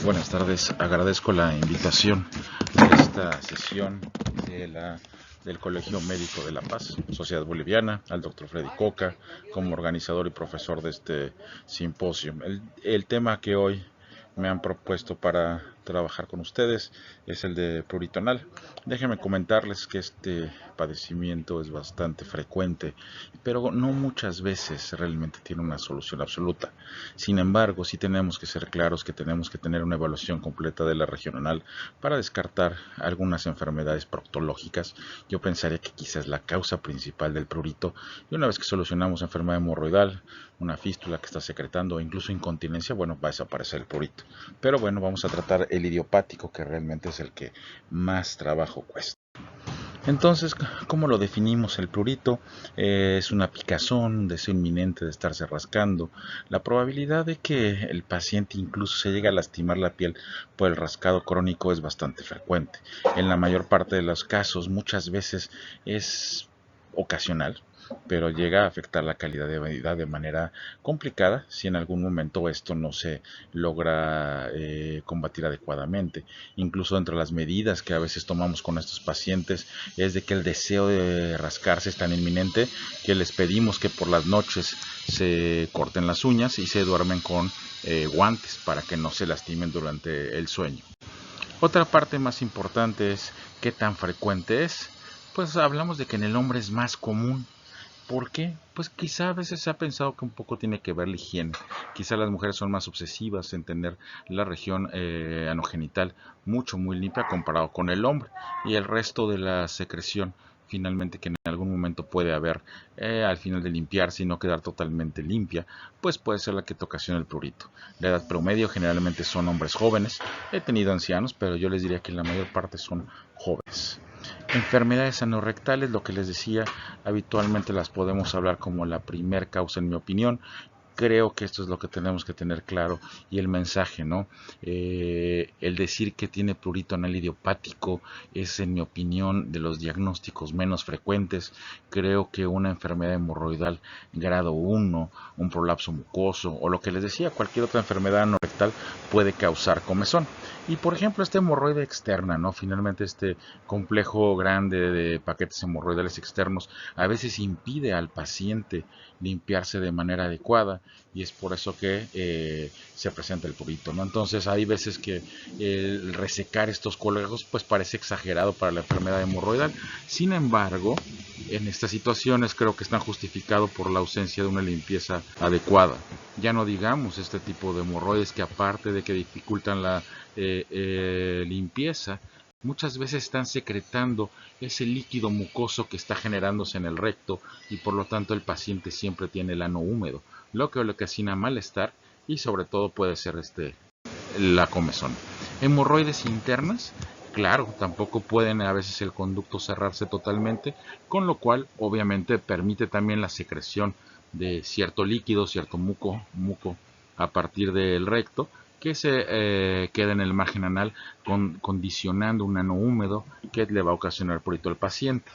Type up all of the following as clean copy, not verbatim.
Buenas tardes, agradezco la invitación a esta sesión del Colegio Médico de La Paz, Sociedad Boliviana, al doctor Freddy Coca, como organizador y profesor de este simposio. El tema que hoy me han propuesto para trabajar con ustedes es el de pluritonal. Déjenme comentarles que este padecimiento es bastante frecuente, pero no muchas veces realmente tiene una solución absoluta. Sin embargo, sí tenemos que ser claros que tenemos que tener una evaluación completa de la región anal para descartar algunas enfermedades proctológicas. Yo pensaría que quizás la causa principal del prurito, y una vez que solucionamos enfermedad hemorroidal, una fístula que está secretando o incluso incontinencia, bueno, va a desaparecer el prurito. Pero bueno, vamos a tratar el idiopático, que realmente es el que más trabajo cuesta. Entonces, ¿cómo lo definimos el prurito? Es una picazón, deseo inminente de estarse rascando. La probabilidad de que el paciente incluso se llegue a lastimar la piel por el rascado crónico es bastante frecuente. En la mayor parte de los casos, muchas veces es ocasional, pero llega a afectar la calidad de vida de manera complicada si en algún momento esto no se logra combatir adecuadamente. Incluso entre las medidas que a veces tomamos con estos pacientes es de que el deseo de rascarse es tan inminente que les pedimos que por las noches se corten las uñas y se duermen con guantes para que no se lastimen durante el sueño. Otra parte más importante es qué tan frecuente es. Pues hablamos de que en el hombre es más común. ¿Por qué? Pues quizá a veces se ha pensado que un poco tiene que ver la higiene. Quizá las mujeres son más obsesivas en tener la región anogenital muy limpia comparado con el hombre. Y el resto de la secreción, finalmente, que en algún momento puede haber al final de limpiarse y no quedar totalmente limpia, pues puede ser la que te ocasiona el prurito. La edad promedio generalmente son hombres jóvenes. He tenido ancianos, pero yo les diría que la mayor parte son jóvenes. Enfermedades anorrectales, lo que les decía, habitualmente las podemos hablar como la primer causa en mi opinión. Creo que esto es lo que tenemos que tener claro y el mensaje, ¿no? El decir que tiene prurito anal idiopático es, en mi opinión, de los diagnósticos menos frecuentes. Creo que una enfermedad hemorroidal grado 1, un prolapso mucoso o lo que les decía, cualquier otra enfermedad anorrectal puede causar comezón. Y por ejemplo, esta hemorroide externa, ¿no? Finalmente este complejo grande de paquetes hemorroidales externos a veces impide al paciente limpiarse de manera adecuada y es por eso que se presenta el prurito, ¿no? Entonces hay veces que el resecar estos colegios pues parece exagerado para la enfermedad hemorroidal. Sin embargo, en estas situaciones creo que están justificados por la ausencia de una limpieza adecuada. Ya no digamos este tipo de hemorroides que, aparte de que dificultan la limpieza, muchas veces están secretando ese líquido mucoso que está generándose en el recto y por lo tanto el paciente siempre tiene el ano húmedo, lo que le ocasiona malestar y sobre todo puede ser la comezón. Hemorroides internas, claro, tampoco pueden a veces el conducto cerrarse totalmente, con lo cual obviamente permite también la secreción de cierto líquido, cierto muco a partir del recto, que se queda en el margen anal condicionando un ano húmedo que le va a ocasionar prurito al paciente.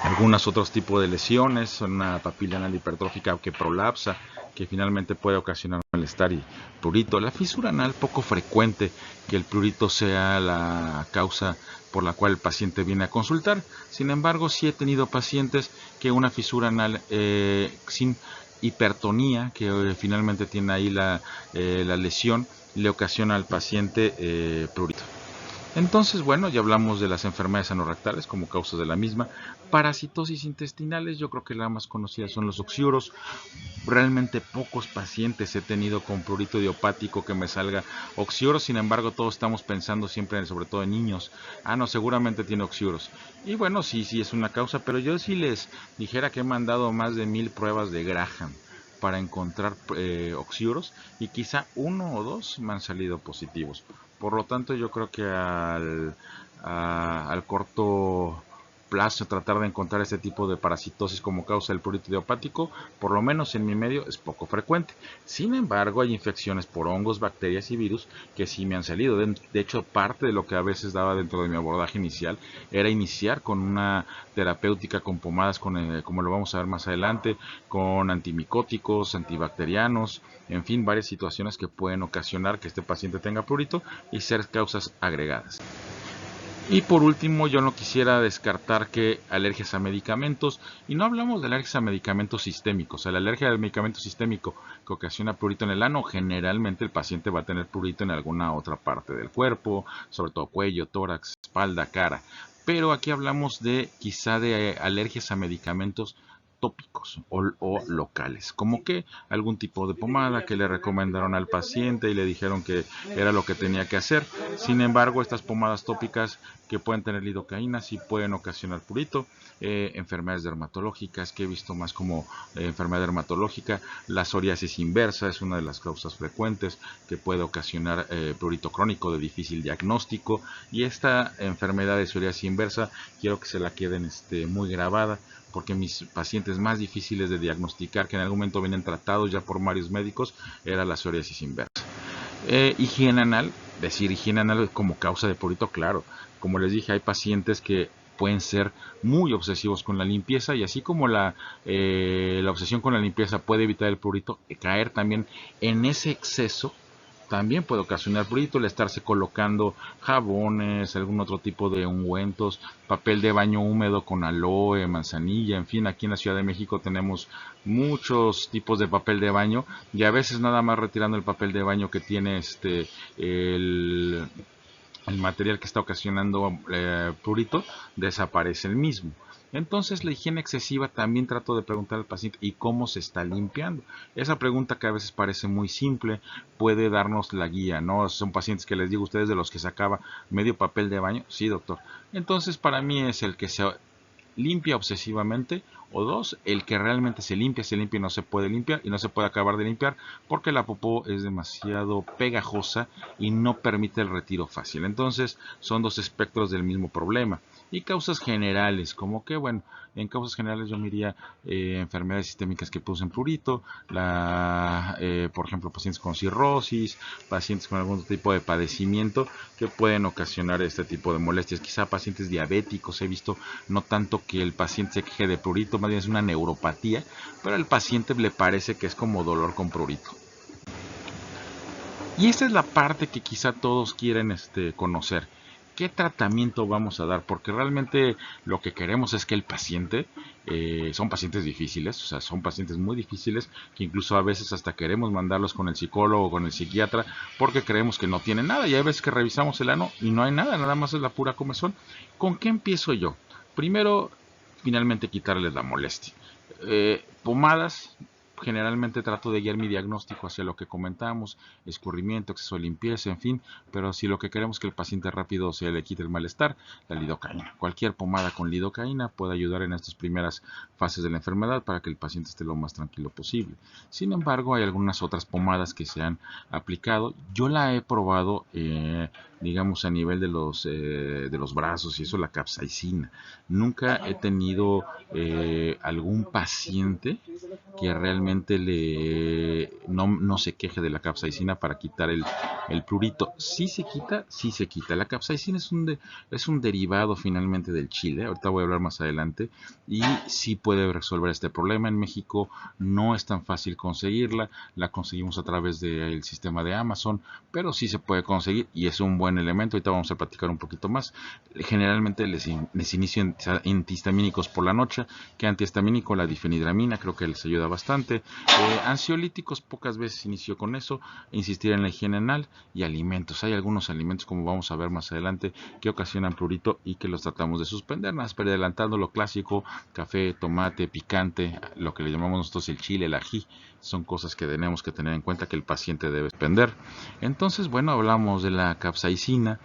Algunos otros tipos de lesiones son una papila anal hipertrófica que prolapsa, que finalmente puede ocasionar malestar y prurito. La fisura anal, poco frecuente que el prurito sea la causa por la cual el paciente viene a consultar. Sin embargo, sí he tenido pacientes que una fisura anal sin hipertonía, que finalmente tiene ahí la lesión, le ocasiona al paciente prurito. Entonces, bueno, ya hablamos de las enfermedades anorrectales como causas de la misma. Parasitosis intestinales, yo creo que la más conocida son los oxiuros. Realmente pocos pacientes he tenido con prurito idiopático que me salga oxiuros, sin embargo todos estamos pensando siempre, sobre todo en niños, no, seguramente tiene oxiuros. Y bueno, sí es una causa, pero yo sí les dijera que he mandado más de 1000 pruebas de Graham para encontrar oxiuros y quizá 1 o 2 me han salido positivos. Por lo tanto, yo creo que al corto plazo tratar de encontrar este tipo de parasitosis como causa del prurito idiopático, por lo menos en mi medio, es poco frecuente. Sin embargo, hay infecciones por hongos, bacterias y virus que sí me han salido. De hecho, parte de lo que a veces daba dentro de mi abordaje inicial era iniciar con una terapéutica con pomadas, como lo vamos a ver más adelante, con antimicóticos, antibacterianos, en fin, varias situaciones que pueden ocasionar que este paciente tenga prurito y ser causas agregadas. Y por último, yo no quisiera descartar que alergias a medicamentos, y no hablamos de alergias a medicamentos sistémicos, la alergia al medicamento sistémico que ocasiona prurito en el ano, generalmente el paciente va a tener prurito en alguna otra parte del cuerpo, sobre todo cuello, tórax, espalda, cara. Pero aquí hablamos de quizá de alergias a medicamentos tópicos o locales, como que algún tipo de pomada que le recomendaron al paciente y le dijeron que era lo que tenía que hacer. Sin embargo, estas pomadas tópicas que pueden tener lidocaína sí pueden ocasionar prurito. Enfermedades dermatológicas que he visto más como enfermedad dermatológica, la psoriasis inversa es una de las causas frecuentes que puede ocasionar prurito crónico de difícil diagnóstico, y esta enfermedad de psoriasis inversa quiero que se la queden muy grabada, porque mis pacientes más difíciles de diagnosticar, que en algún momento vienen tratados ya por varios médicos, era la psoriasis inversa. Higiene anal, decir higiene anal como causa de prurito, claro. Como les dije, hay pacientes que pueden ser muy obsesivos con la limpieza, y así como la obsesión con la limpieza puede evitar el prurito, caer también en ese exceso también puede ocasionar prurito el estarse colocando jabones, algún otro tipo de ungüentos, papel de baño húmedo con aloe, manzanilla, en fin, aquí en la Ciudad de México tenemos muchos tipos de papel de baño, y a veces nada más retirando el papel de baño que tiene el, el material que está ocasionando prurito, desaparece el mismo. Entonces, la higiene excesiva también trato de preguntar al paciente, ¿y cómo se está limpiando? Esa pregunta, que a veces parece muy simple, puede darnos la guía, ¿no? Son pacientes que les digo, ustedes de los que sacaba medio papel de baño, sí, doctor. Entonces, para mí es el que se limpia obsesivamente, o dos, el que realmente se limpia y no se puede limpiar y no se puede acabar de limpiar porque la popó es demasiado pegajosa y no permite el retiro fácil. Entonces son dos espectros del mismo problema. Y causas generales, como que bueno, en causas generales yo miraría enfermedades sistémicas que producen prurito, por ejemplo pacientes con cirrosis, pacientes con algún tipo de padecimiento que pueden ocasionar este tipo de molestias, quizá pacientes diabéticos. He visto no tanto que el paciente se queje de prurito, más bien es una neuropatía, pero al paciente le parece que es como dolor con prurito. Y esta es la parte que quizá todos quieren conocer. ¿Qué tratamiento vamos a dar? Porque realmente lo que queremos es que el paciente, son pacientes difíciles, o sea, son pacientes muy difíciles, que incluso a veces hasta queremos mandarlos con el psicólogo o con el psiquiatra, porque creemos que no tienen nada, y hay veces que revisamos el ano y no hay nada, nada más es la pura comezón. ¿Con qué empiezo yo? Primero, finalmente quitarles la molestia. Pomadas. Generalmente trato de guiar mi diagnóstico hacia lo que comentamos, escurrimiento, exceso de limpieza, en fin, pero si lo que queremos es que el paciente rápido se le quite el malestar, la lidocaína. Cualquier pomada con lidocaína puede ayudar en estas primeras fases de la enfermedad para que el paciente esté lo más tranquilo posible. Sin embargo, hay algunas otras pomadas que se han aplicado. Yo la he probado, digamos, a nivel de los brazos, y eso, la capsaicina. Nunca he tenido algún paciente que realmente no se queje de la capsaicina para quitar el prurito. Sí se quita, sí se quita. La capsaicina es un derivado finalmente del chile, ahorita voy a hablar más adelante, y sí puede resolver este problema. En México no es tan fácil conseguirla, la conseguimos a través del sistema de Amazon, pero sí se puede conseguir y es un buen elemento. Ahorita vamos a platicar un poquito más. Generalmente les inicio antihistamínicos por la noche, que antihistamínico la difenidramina, creo que les ayuda bastante. Ansiolíticos pocas veces inicio con eso. Insistir en la higiene anal y alimentos. Hay algunos alimentos, como vamos a ver más adelante, que ocasionan prurito y que los tratamos de suspender, más pero adelantando lo clásico: café, tomate, picante, lo que le llamamos nosotros el chile, el ají. Son cosas que tenemos que tener en cuenta que el paciente debe suspender. Entonces, bueno, hablamos de la capsaicina,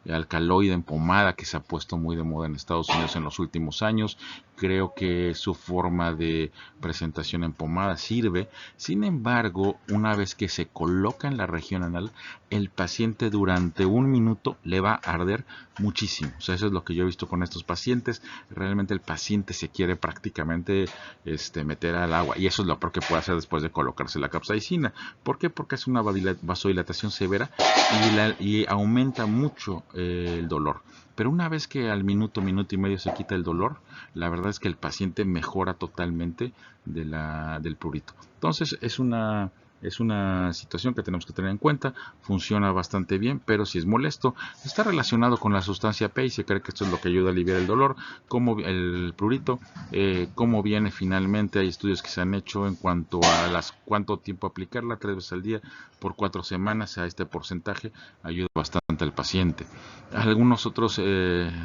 alcaloide en pomada que se ha puesto muy de moda en Estados Unidos en los últimos años, creo que su forma de presentación en pomada sirve. Sin embargo, una vez que se coloca en la región anal, el paciente durante un minuto le va a arder muchísimo. O sea, eso es lo que yo he visto con estos pacientes. Realmente el paciente se quiere prácticamente meter al agua, y eso es lo peor que puede hacer después de colocarse la capsaicina. ¿Por qué? Porque es una vasodilatación severa y aumenta mucho el dolor. Pero una vez que al minuto, minuto y medio se quita el dolor, la verdad es que el paciente mejora totalmente del prurito. Entonces es una situación que tenemos que tener en cuenta. Funciona bastante bien, pero si es molesto. Está relacionado con la sustancia P y se cree que esto es lo que ayuda a aliviar el dolor, como el prurito. Cómo viene finalmente, hay estudios que se han hecho en cuanto a cuánto tiempo aplicarla, 3 veces al día por 4 semanas. A este porcentaje ayuda bastante al paciente. Algunos otros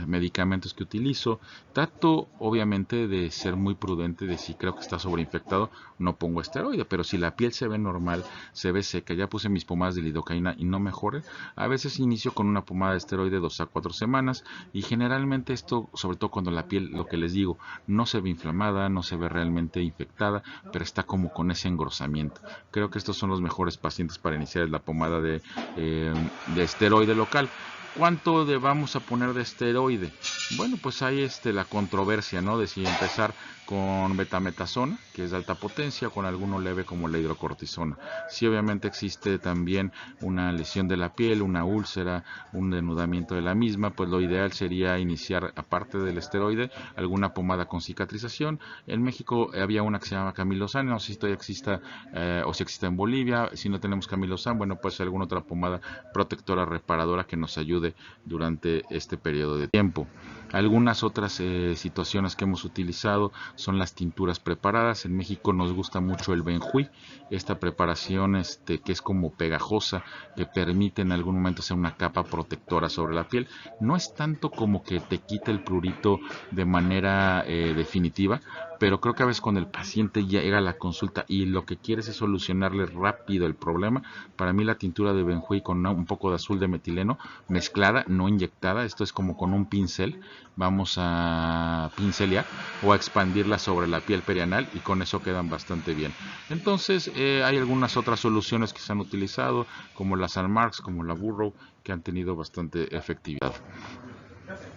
medicamentos que utilizo, trato obviamente de ser muy prudente, de si creo que está sobreinfectado, no pongo esteroide, pero si la piel se ve normal, se ve seca, ya puse mis pomadas de lidocaína y no mejore, a veces inicio con una pomada de esteroide 2 a 4 semanas, y generalmente esto, sobre todo cuando la piel, lo que les digo, no se ve inflamada, no se ve realmente infectada, pero está como con ese engrosamiento. Creo que estos son los mejores pacientes para iniciar la pomada de esteroide local. ¿Cuánto vamos a poner de esteroide? Bueno, pues hay la controversia, ¿no? De si empezar con betametasona, que es de alta potencia, o con alguno leve como la hidrocortisona. Si obviamente existe también una lesión de la piel, una úlcera, un denudamiento de la misma, pues lo ideal sería iniciar, aparte del esteroide, alguna pomada con cicatrización. En México había una que se llama Camilozan, no sé si todavía exista o si existe en Bolivia. Si no tenemos Camilozan, bueno, pues alguna otra pomada protectora reparadora que nos ayude durante este periodo de tiempo. Algunas otras situaciones que hemos utilizado son las tinturas preparadas. En México nos gusta mucho el benjuí, esta preparación que es como pegajosa, que permite en algún momento ser una capa protectora sobre la piel. No es tanto como que te quite el prurito de manera definitiva, pero creo que a veces cuando el paciente llega a la consulta y lo que quieres es solucionarle rápido el problema, para mí la tintura de benjuí con un poco de azul de metileno mezclada, no inyectada, esto es como con un pincel, vamos a pincelear o a expandirla sobre la piel perianal, y con eso quedan bastante bien. Entonces hay algunas otras soluciones que se han utilizado, como la Sanmarks, como la Burrow, que han tenido bastante efectividad.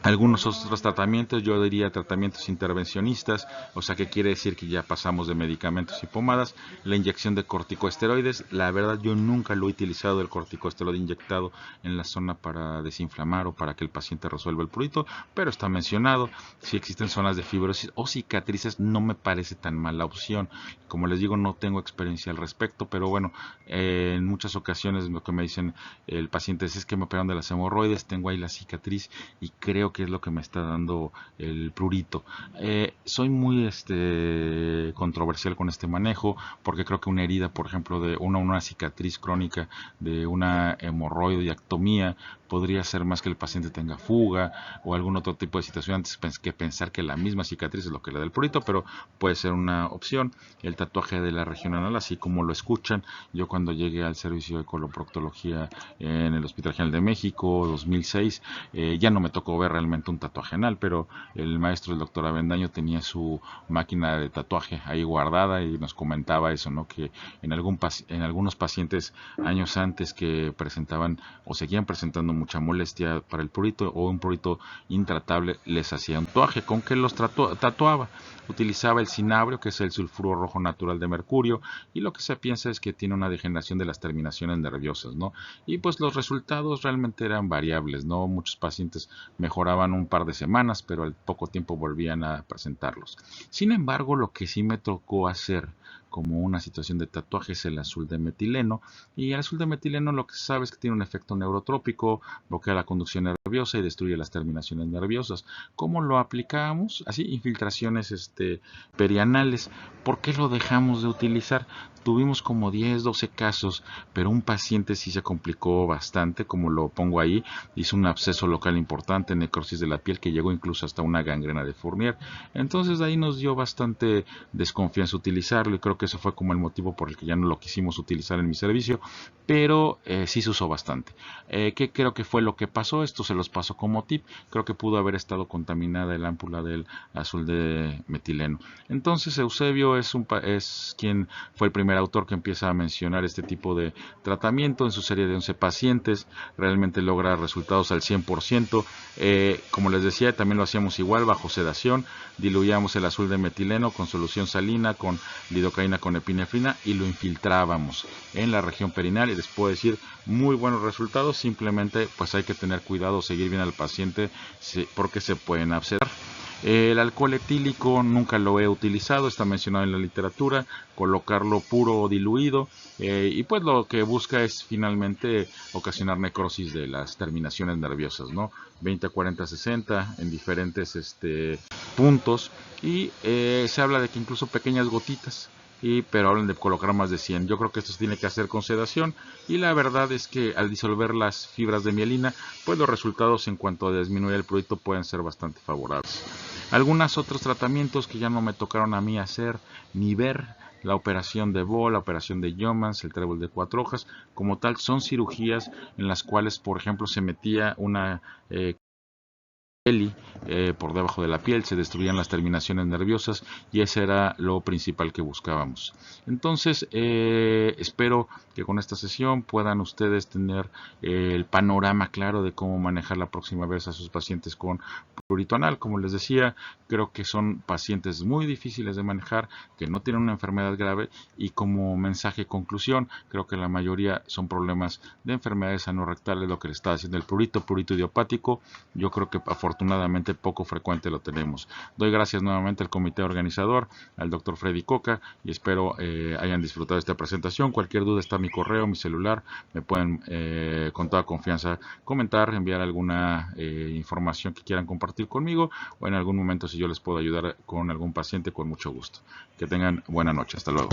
Algunos otros tratamientos, yo diría tratamientos intervencionistas, o sea que quiere decir que ya pasamos de medicamentos y pomadas. La inyección de corticosteroides, la verdad yo nunca lo he utilizado, el corticosteroide inyectado en la zona para desinflamar o para que el paciente resuelva el prurito, pero está mencionado. Si existen zonas de fibrosis o cicatrices, no me parece tan mala opción. Como les digo, no tengo experiencia al respecto, pero bueno, en muchas ocasiones lo que me dicen el paciente es que me operaron de las hemorroides, tengo ahí la cicatriz y creo que es lo que me está dando el prurito. Soy muy controversial con este manejo, porque creo que una herida, por ejemplo, de una cicatriz crónica de una hemorroideectomía podría ser más que el paciente tenga fuga o algún otro tipo de situación antes que pensar que la misma cicatriz es lo que le da el prurito, pero puede ser una opción. El tatuaje de la región anal, así como lo escuchan, yo cuando llegué al servicio de coloproctología en el Hospital General de México 2006, ya no me tocó ver realmente un tatuaje anal, pero el maestro, el doctor Avendaño, tenía su máquina de tatuaje ahí guardada y nos comentaba eso, ¿no? Que en algunos pacientes años antes que presentaban o seguían presentando mucha molestia para el prurito o un prurito intratable, les hacía un tatuaje. ¿Con qué los tatuaba? Utilizaba el cinabrio, que es el sulfuro rojo natural de mercurio, y lo que se piensa es que tiene una degeneración de las terminaciones nerviosas, ¿no? Y pues los resultados realmente eran variables, ¿no? Muchos pacientes mejoraban un par de semanas, pero al poco tiempo volvían a presentarlos. Sin embargo, lo que sí me tocó hacer como una situación de tatuaje es el azul de metileno, y el azul de metileno lo que se sabe es que tiene un efecto neurotrópico, bloquea la conducción nerviosa y destruye las terminaciones nerviosas. ¿Cómo lo aplicamos? Así, infiltraciones perianales. ¿Por qué lo dejamos de utilizar? Tuvimos como 10, 12 casos, pero un paciente sí se complicó bastante, como lo pongo ahí, hizo un absceso local importante, necrosis de la piel que llegó incluso hasta una gangrena de Fournier. Entonces de ahí nos dio bastante desconfianza utilizarlo, y creo que que ese fue como el motivo por el que ya no lo quisimos utilizar en mi servicio, pero sí se usó bastante. ¿Qué creo que fue lo que pasó? Esto se los paso como tip. Creo que pudo haber estado contaminada el ámpula del azul de metileno. Entonces Eusebio es quien fue el primer autor que empieza a mencionar este tipo de tratamiento en su serie de 11 pacientes. Realmente logra resultados al 100%. Como les decía, también lo hacíamos igual bajo sedación. Diluíamos el azul de metileno con solución salina, con lidocaína con epinefrina y lo infiltrábamos en la región perineal, y les puedo decir muy buenos resultados. Simplemente pues hay que tener cuidado, seguir bien al paciente porque se pueden abscesar. El alcohol etílico nunca lo he utilizado, está mencionado en la literatura, colocarlo puro o diluido, y pues lo que busca es finalmente ocasionar necrosis de las terminaciones nerviosas, ¿no? 20, 40, 60 en diferentes puntos, y se habla de que incluso pequeñas gotitas, pero hablan de colocar más de 100. Yo creo que esto se tiene que hacer con sedación, y la verdad es que al disolver las fibras de mielina, pues los resultados en cuanto a disminuir el prurito pueden ser bastante favorables. Algunos otros tratamientos que ya no me tocaron a mí hacer ni ver: la operación de Bo, la operación de Yeomans, el trébol de 4 hojas, como tal son cirugías en las cuales, por ejemplo, se metía una por debajo de la piel, se destruían las terminaciones nerviosas, y ese era lo principal que buscábamos. Entonces espero que con esta sesión puedan ustedes tener el panorama claro de cómo manejar la próxima vez a sus pacientes con prurito anal. Como les decía, creo que son pacientes muy difíciles de manejar, que no tienen una enfermedad grave, y como mensaje conclusión, creo que la mayoría son problemas de enfermedades anorrectales lo que le está haciendo el prurito idiopático. Yo creo que afortunadamente poco frecuente lo tenemos. Doy gracias nuevamente al comité organizador, al doctor Freddy Coca, y espero hayan disfrutado de esta presentación. Cualquier duda está mi correo, mi celular, me pueden con toda confianza comentar, enviar alguna información que quieran compartir conmigo, o en algún momento si yo les puedo ayudar con algún paciente, con mucho gusto. Que tengan buena noche, hasta luego.